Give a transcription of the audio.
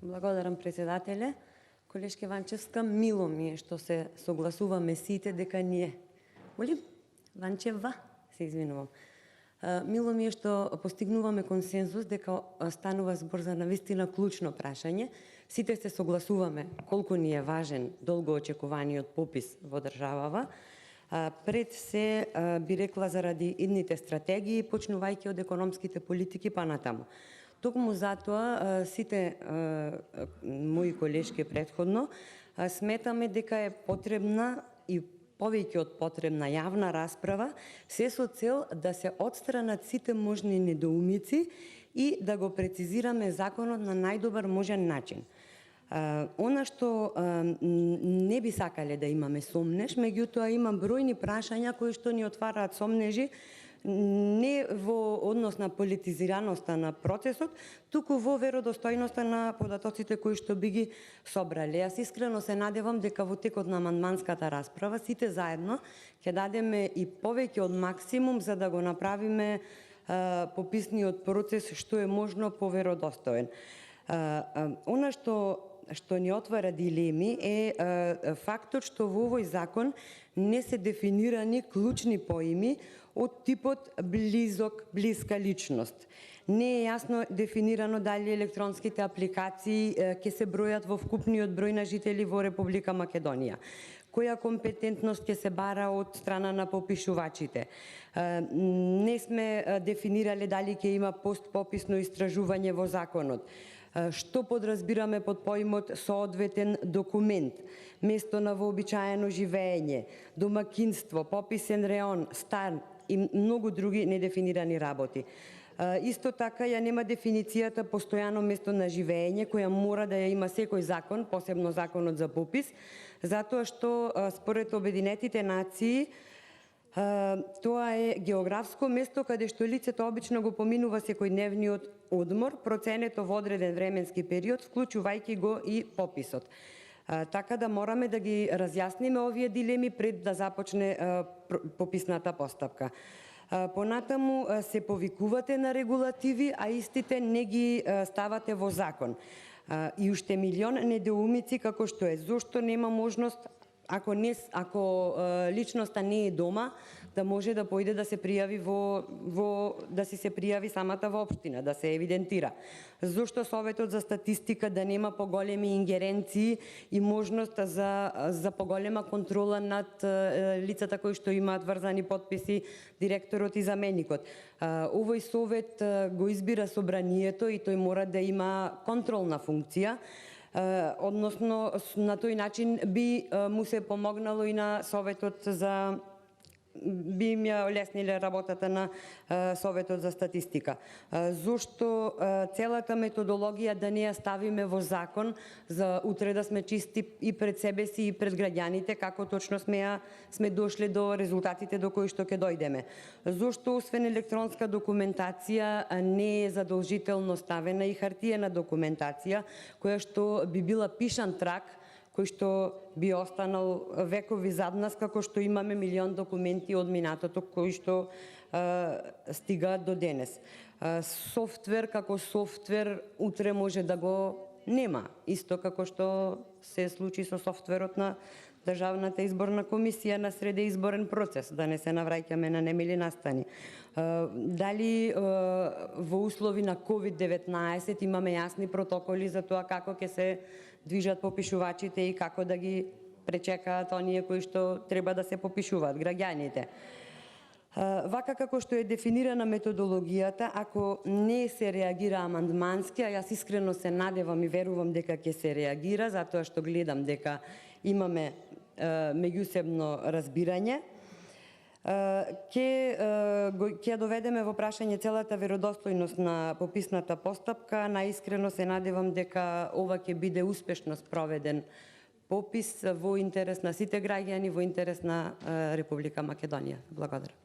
Благодарам, председателе. Колешке Ванчевска, мило ми е што се согласуваме сите дека ние. Молим? Ванчева, се извинувам. Мило ми е што постигнуваме консензус дека станува збор за навистина клучно прашање. Сите се согласуваме колку ни е важен долго очекуваниот попис во државава. Пред се би рекла заради идните стратегии, почнувајќи од економските политики па натаму. Токму затоа сите мои колешки претходно сметаме дека е потребна и повеќе од потребна јавна расправа, се со цел да се отстранат сите можни недоумици и да го прецизираме законот на најдобар можен начин. Она што не би сакале да имаме сомнеж, меѓутоа има бројни прашања кои што ни отвараат сомнежи не во однос на политизираноста на процесот, туку во веродостојноста на податоците кои што би ги собрале. Јас искрено се надевам дека во текот на амандманската расправа сите заедно ќе дадеме и повеќе од максимум за да го направиме пописниот процес што е можно поверодостоен. Она што ни отвара дилеми е фактот што во овој закон не се дефинирани клучни поими од типот блиска личност. Не е јасно дефинирано дали електронските апликации ќе се бројат во вкупниот број на жители во Република Македонија. Која компетентност ќе се бара од страна на попишувачите. Не сме дефинирале дали ќе има постпописно истражување во законот. Што подразбираме под поимот соодветен документ, место на вообичаено живење, домакинство, пописен реон, стан и многу други недефинирани работи. Исто така ја нема дефиницијата постојано место на живење, која мора да ја има секој закон, посебно законот за попис, затоа што според Обединетите нации тоа е географско место каде што лицето обично го поминува секојдневниот одмор, проценето во одреден временски период, вклучувајќи го и пописот. Така да мораме да ги разјасниме овие дилеми пред да започне пописната постапка. Понатаму се повикувате на регулативи, а истите не ги ставате во закон. И уште милион недоумици како што е зошто нема можност ако личноста не е дома, да може да појде да се пријави да си се пријави самата во општина, да се евидентира. Зошто Советот за статистика да нема поголеми ингеренции и можност за поголема контрола над лицата кои што имаат врзани подписи, директорот и заменикот. Овој совет го избира собранието и тој мора да има контролна функција. Односно, на тој начин би му се помогнало и на Советот за би им ја олесниле работата на Советот за статистика. Зошто целата методологија да не ја ставиме во закон за утре да сме чисти и пред себе си и пред граѓаните, како точно сме дошле до резултатите до кои што ќе дојдеме. Зошто освен електронска документација не е задолжително ставена и хартиена документација, која што би била пишан трак, кој што би останал векови зад нас, како што имаме милион документи од минатото кои што стигаат до денес. Софтвер како софтвер утре може да го нема, исто како што се случи со софтверот на Државната изборна комисија на среде изборен процес, да не се навраќаме на немили настани. Дали во услови на COVID-19 имаме јасни протоколи за тоа како ќе се движат попишувачите и како да ги пречекаат оние кои што треба да се попишуваат, граѓаните. Вака како што е дефинирана методологијата, ако не се реагира амандмански, а јас искрено се надевам и верувам дека ќе се реагира, затоа што гледам дека имаме меѓусебно разбирање, ќе доведеме во прашање целата веродостојност на пописната постапка. Наискрено се надевам дека ова ќе биде успешно спроведен попис во интерес на сите граѓани, во интерес на Република Македонија. Благодарам.